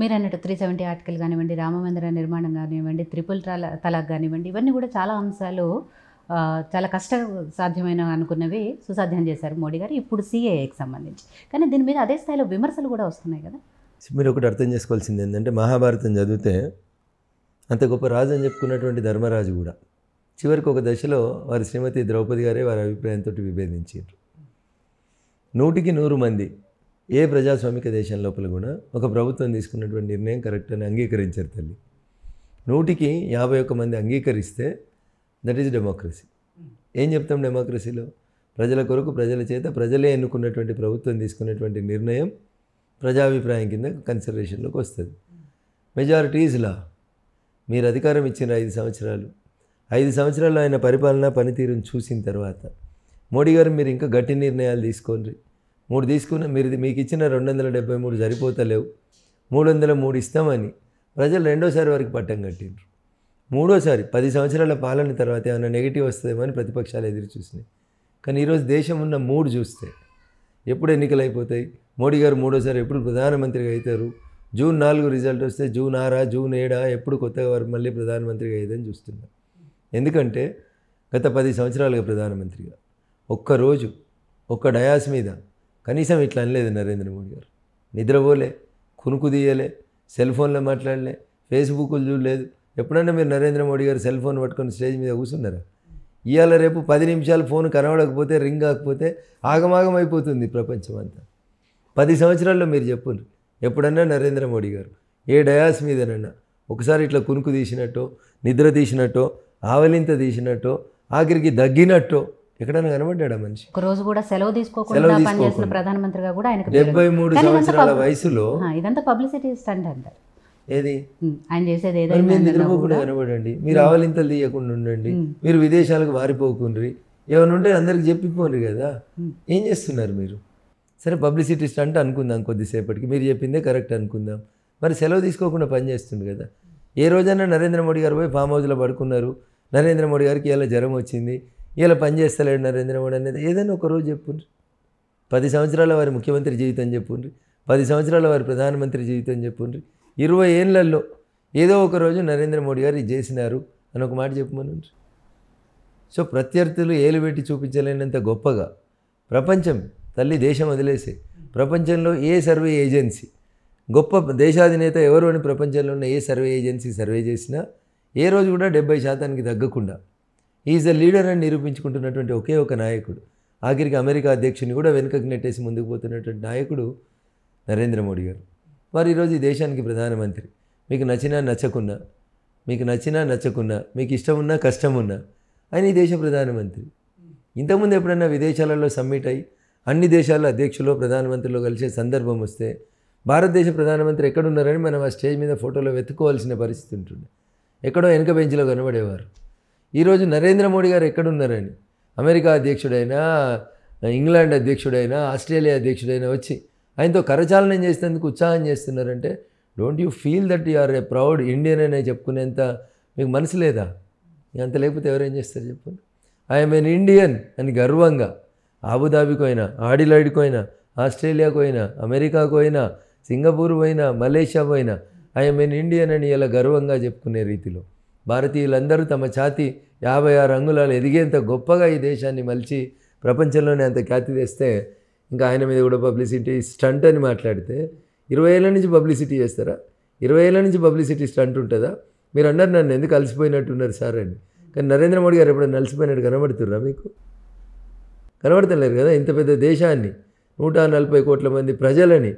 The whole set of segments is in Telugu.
మీరన్నట్టు 370 ఆర్టికల్ కానివ్వండి, రామమందిర నిర్మాణం కానివ్వండి, త్రిపుల్ తలాక్ కానివ్వండి, ఇవన్నీ కూడా చాలా అంశాలు చాలా కష్ట సాధ్యమైన అనుకున్నవి సుసాధ్యం చేశారు మోడీ గారు. ఇప్పుడు CAAకి సంబంధించి. కానీ దీని మీద అదే స్థాయిలో విమర్శలు కూడా వస్తున్నాయి కదా. మీరు ఒకటి అర్థం చేసుకోవాల్సింది ఏంటంటే, మహాభారతం చదివితే అంత గొప్ప రాజు అని చెప్పుకున్నటువంటి ధర్మరాజు కూడా చివరికి ఒక దశలో వారి శ్రీమతి ద్రౌపది గారే వారి అభిప్రాయంతో విభేదించారు. 100కి 100 మంది ఏ ప్రజాస్వామిక దేశం లోపల కూడా ఒక ప్రభుత్వం తీసుకున్నటువంటి నిర్ణయం కరెక్ట్ అని అంగీకరించారు తల్లి. 100కి 51 మంది అంగీకరిస్తే దట్ ఈజ్ డెమోక్రసీ. ఏం చెప్తాం డెమోక్రసీలో? ప్రజల కొరకు ప్రజల చేత ప్రజలే ఎన్నుకున్నటువంటి ప్రభుత్వం తీసుకున్నటువంటి నిర్ణయం ప్రజాభిప్రాయం కింద కన్సిడరేషన్లోకి వస్తుంది. Majority is law. మీరు అధికారం ఇచ్చిన 5 సంవత్సరాలు, 5 సంవత్సరాల్లో ఆయన పరిపాలన పనితీరుని చూసిన తర్వాత మోడీ గారు మీరు ఇంకా గట్టి నిర్ణయాలు తీసుకోండి. 3 తీసుకున్న మీకు ఇచ్చిన 273 సరిపోతలేవు, 303 ఇస్తామని ప్రజలు రెండోసారి వరకు పట్టం కట్టిండ్రు. మూడోసారి 10 సంవత్సరాల పాలన తర్వాత ఏమైనా నెగిటివ్ వస్తుందేమో అని ప్రతిపక్షాలు ఎదురు చూసినాయి. కానీ ఈరోజు దేశం ఉన్న 3 చూస్తే ఎప్పుడు ఎన్నికలు అయిపోతాయి, మోడీ గారు మూడోసారి ఎప్పుడు ప్రధానమంత్రిగా అవుతారు, జూన్ 4 రిజల్ట్ వస్తే జూన్ 6 జూన్ 7 ఎప్పుడు కొత్తగా వారు మళ్ళీ ప్రధానమంత్రిగా అయ్యేదని చూస్తున్నారు. ఎందుకంటే గత 10 సంవత్సరాలుగా ప్రధానమంత్రిగా ఒక్కరోజు ఒక్క డయాస్ మీద కనీసం ఇట్లా అనలేదు నరేంద్ర మోడీ గారు. నిద్రపోలే, కునుకు తీయలే, సెల్ ఫోన్లో మాట్లాడలే, ఫేస్బుక్లు చూడలేదు. ఎప్పుడన్నా మీరు నరేంద్ర మోడీ గారు సెల్ ఫోన్ పట్టుకొని స్టేజ్ మీద కూర్చున్నారా? ఇవాళ రేపు 10 నిమిషాలు ఫోన్ కనబడకపోతే, రింగ్ కాకపోతే ఆగమాగం అయిపోతుంది ప్రపంచం అంతా. 10 సంవత్సరాల్లో మీరు చెప్పుండ్రు ఎప్పుడన్నా నరేంద్ర మోడీ గారు ఏ డయాస్ మీదనన్నా ఒకసారి ఇట్లా కునుకు తీసినట్టో, నిద్ర తీసినట్టో, ఆవలింత తీసినట్టో, ఆఖరికి దగ్గినట్టో ఎక్కడైనా కనబడ్డా మనిషి? ఒక రోజు కూడా సెలవు తీసుకోకుండా పనిచేసిన ప్రధానమంత్రిగా కూడా ఆయన 73 సంవత్సరాల వయసులో ఇదంతా పబ్లిసిటీ స్టంట్ అంటారు. ఏది ఆయన చేసేది మీరు నిద్రపోకుండా కనబడండి, మీరు ఆవలింతలు తీయకుండా ఉండండి, మీరు విదేశాలకు వారిపోకుండ్రి, ఏమైనా ఉంటే అందరికి చెప్పిపోండి కదా. ఏం చేస్తున్నారు మీరు? సరే పబ్లిసిటీ స్టంట్ అనుకుందాం కొద్దిసేపటికి, మీరు చెప్పిందే కరెక్ట్ అనుకుందాం. మరి సెలవు తీసుకోకుండా పని చేస్తుంది కదా. ఏ రోజైనా నరేంద్ర మోడీ గారు పోయి ఫామ్ హౌస్లో పడుకున్నారు, నరేంద్ర మోడీ గారికి ఇలా జ్వరం వచ్చింది, ఇలా పని చేస్తలేడు నరేంద్ర మోడీ అనేది ఏదైనా ఒకరోజు చెప్పుండ్రి. 10 సంవత్సరాల వారి ముఖ్యమంత్రి జీవితం చెప్పుండ్రి, 10 సంవత్సరాల వారి ప్రధానమంత్రి జీవితం చెప్పుండ్రి, 20 ఏళ్లలో ఏదో ఒకరోజు నరేంద్ర మోడీ గారు ఇది చేసినారు అని ఒక మాట చెప్పమని. సో ప్రత్యర్థులు ఏలు పెట్టి చూపించలేనంత గొప్పగా ప్రపంచం తల్లి దేశం వదిలేసే ప్రపంచంలో ఏ సర్వే ఏజెన్సీ గొప్ప దేశాధినేత ఎవరు అని ప్రపంచంలో ఉన్న ఏ సర్వే ఏజెన్సీ సర్వే చేసినా ఏ రోజు కూడా 70% తగ్గకుండా ఈజ్ ద లీడర్ అని నిరూపించుకుంటున్నటువంటి ఒకే ఒక నాయకుడు, ఆఖరికి అమెరికా అధ్యక్షుని కూడా వెనుకకు నెట్టేసి ముందుకు పోతున్నటువంటి నాయకుడు నరేంద్ర మోడీ గారు. వారు ఈరోజు ఈ దేశానికి ప్రధానమంత్రి. మీకు నచ్చినా నచ్చకున్నా, మీకు నచ్చినా నచ్చకున్నా, మీకు ఇష్టం ఉన్నా కష్టం ఉన్నా ఆయన ఈ దేశ ప్రధానమంత్రి. ఇంతకుముందు ఎప్పుడైనా విదేశాలలో సమ్మిట్ అయ్యి అన్ని దేశాల అధ్యక్షులు ప్రధానమంత్రిలో కలిసే సందర్భం వస్తే భారతదేశ ప్రధానమంత్రి ఎక్కడున్నారని మనం ఆ స్టేజ్ మీద ఫోటోలో వెతుక్కోవాల్సిన పరిస్థితి ఉంటుంది. ఎక్కడో వెనుక బెంచ్లో కనబడేవారు. ఈరోజు నరేంద్ర మోడీ గారు ఎక్కడున్నారని అమెరికా అధ్యక్షుడైనా, ఇంగ్లాండ్ అధ్యక్షుడైనా, ఆస్ట్రేలియా అధ్యక్షుడైనా వచ్చి ఆయనతో కరచాలనం చేసేందుకు ఉత్సాహం చేస్తున్నారంటే don't you feel that you are a proud Indian అని చెప్పుకునేంత మీకు మనసు లేదా? అంత లేకపోతే ఎవరేం చేస్తారు చెప్పండి. ఐఎమ్ ఎన్ ఇండియన్ అని గర్వంగా ఆబుదాబికి అయినా, ఆడిలాడికి అయినా, ఆస్ట్రేలియాకు అయినా, అమెరికాకు అయినా, సింగపూర్ పోయినా, మలేషియా పోయినా ఐఎమ్ ఎన్ ఇండియన్ అని ఇలా గర్వంగా చెప్పుకునే రీతిలో భారతీయులందరూ తమ ఛాతి 56 అంగుళాలు ఎదిగేంత గొప్పగా ఈ దేశాన్ని మలిచి ప్రపంచంలోనే అంత ఖ్యాతి తెస్తే ఇంకా ఆయన మీద కూడా పబ్లిసిటీ స్టంట్ అని మాట్లాడితే 20 ఏళ్ళ నుంచి పబ్లిసిటీ చేస్తారా? 20 ఏళ్ళ నుంచి పబ్లిసిటీ స్టంట్ ఉంటుందా? మీరు అన్నారు నన్ను ఎందుకు అలసిపోయినట్టున్నారు సార్ అని. కానీ నరేంద్ర మోడీ గారు ఎప్పుడైనా అలసిపోయినట్టు కనబడుతుర్రా మీకు? కనబడతలేరు కదా. ఇంత పెద్ద దేశాన్ని 140 కోట్ల మంది ప్రజలని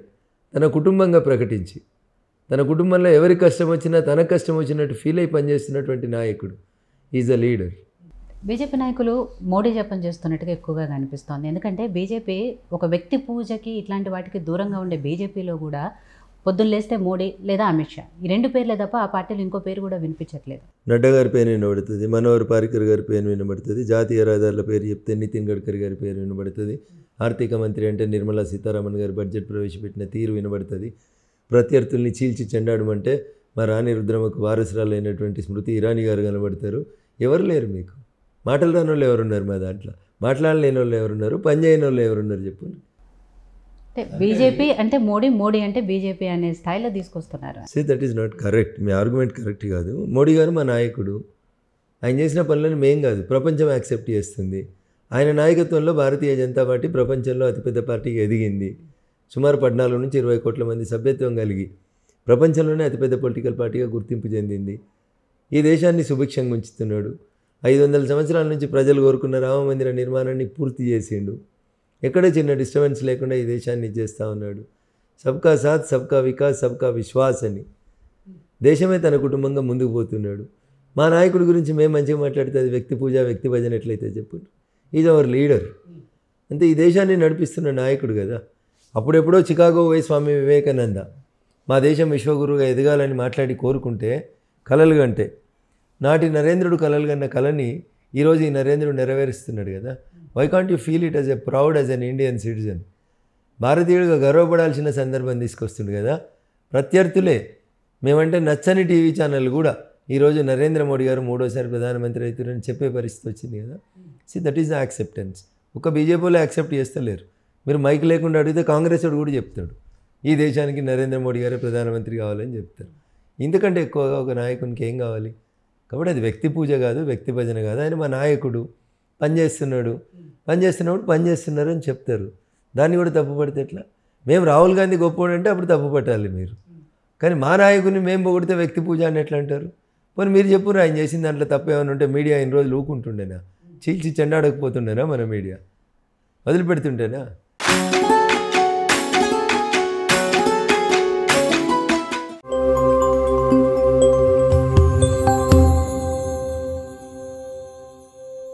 తన కుటుంబంగా ప్రకటించి తన కుటుంబంలో ఎవరికి కష్టం వచ్చినా తనకు కష్టం వచ్చినట్టు ఫీల్ అయి పనిచేస్తున్నటువంటి నాయకుడు ఈజ్ అ లీడర్. బీజేపీ నాయకులు మోడీ జపం చేస్తున్నట్టుగా ఎక్కువగా కనిపిస్తోంది. ఎందుకంటే బీజేపీ ఒక వ్యక్తి పూజకి ఇట్లాంటి వాటికి దూరంగా ఉండే బీజేపీలో కూడా పొద్దున్న లేస్తే మోడీ లేదా అమిత్ షా ఈ 2 పేర్లే తప్ప ఆ పార్టీలో ఇంకో పేరు కూడా వినిపించట్లేదు. నడ్డా గారి పేరు వినబడుతుంది, మనోహర్ పారికర్ గారి పేరు వినబడుతుంది, జాతీయ రహదారుల పేరు చెప్తే నితిన్ గడ్కరీ గారి పేరు వినబడుతుంది, ఆర్థిక మంత్రి అంటే నిర్మలా సీతారామన్ గారి బడ్జెట్ ప్రవేశపెట్టిన తీరు వినబడుతుంది, ప్రత్యర్థుల్ని చీల్చి చెండాడమంటే మా రాణి రుద్రమకు వారసురాలైనటువంటి స్మృతి ఇరానీ గారు కనబడతారు. ఎవరు లేరు మీకు. మాటలు రాని వాళ్ళు ఎవరున్నారు మా దాంట్లో? మాట్లాడలేని వాళ్ళు ఎవరున్నారు? పని చేయని వాళ్ళు ఎవరున్నారు చెప్పండి. అంటే బీజేపీ అంటే మోడీ, మోడీ అంటే బీజేపీ అనే స్థాయిలో తీసుకొస్తున్నారు. Say that is not correct. Me argument correct కాదు. మోడీ గారు మా నాయకుడు. ఆయన చేసిన పనులను మేం కాదు, ప్రపంచం యాక్సెప్ట్ చేస్తుంది. ఆయన నాయకత్వంలో భారతీయ జనతా పార్టీ ప్రపంచంలో అతిపెద్ద పార్టీగా ఎదిగింది. సుమారు 14 నుంచి 20 కోట్ల మంది సభ్యత్వం కలిగి ప్రపంచంలోనే అతిపెద్ద పొలిటికల్ పార్టీగా గుర్తింపు చెందింది. ఈ దేశాన్ని సుభిక్షంగా ఉంచుతున్నాడు. 500 సంవత్సరాల నుంచి ప్రజలు కోరుకున్న రామమందిర నిర్మాణాన్ని పూర్తి చేసిండు. ఎక్కడే చిన్న డిస్టర్బెన్స్ లేకుండా ఈ దేశాన్ని చేస్తూ ఉన్నాడు. సబ్కా సాత్, సబ్కా వికాస్, సబ్కా విశ్వాస్ అని దేశమే తన కుటుంబంగా ముందుకు పోతున్నాడు. మా నాయకుడి గురించి మేము మంచిగా మాట్లాడితే అది వ్యక్తి పూజ, వ్యక్తి భజన ఎట్లయితే చెప్పు. Is our leader. అంటే ఈ దేశాన్ని నడిపిస్తున్న నాయకుడు కదా. అప్పుడెప్పుడో చికాగో పోయి స్వామి వివేకానంద మా దేశం విశ్వగురువుగా ఎదగాలని మాట్లాడి కోరుకుంటే కలలు కంటే నాటి నరేంద్రుడు కలలు కన్న కళని ఈరోజు ఈ నరేంద్రుడు నెరవేరుస్తున్నాడు కదా. Why can't you feel it as a proud as an Indian citizen? భారతీయుడిగా గర్వపడాల్సిన సందర్భం తీసుకొస్తుంది కదా. ప్రత్యర్థులే మేమంటే నచ్చని టీవీ ఛానల్ కూడా ఈరోజు నరేంద్ర మోడీ గారు 3వ ప్రధానమంత్రి అవుతారని చెప్పే పరిస్థితి వచ్చింది కదా. See that is the acceptance. ఒక బీజేపీలో యాక్సెప్ట్ చేస్తలేరు. మీరు మైక్ లేకుండా అడిగితే కాంగ్రెస్ వాడు కూడా చెప్తాడు ఈ దేశానికి నరేంద్ర మోడీ గారే ప్రధానమంత్రి కావాలని చెప్తారు. ఇంతకంటే ఎక్కువగా ఒక నాయకునికి ఏం కావాలి? కాబట్టి అది వ్యక్తి పూజ కాదు, వ్యక్తి భజన కాదు. ఆయన మా నాయకుడు, పనిచేస్తున్నాడు, పనిచేస్తున్నారు అని చెప్తారు. దాన్ని కూడా తప్పుపడితే ఎట్లా? మేము రాహుల్ గాంధీ గొప్పవాడు అంటే అప్పుడు తప్పు పట్టాలి మీరు. కానీ మా నాయకుడిని మేము పొగిడితే వ్యక్తి పూజ అని ఎట్లా అంటారు? పోనీ మీరు చెప్పురు ఆయన చేసిన దాంట్లో తప్పు ఏమైనా ఉంటే మీడియా ఇన్ని రోజులు ఊకుంటుండేనా? చీల్చి చెండాడకపోతుండేనా? మన మీడియా వదిలిపెడుతుంటేనా?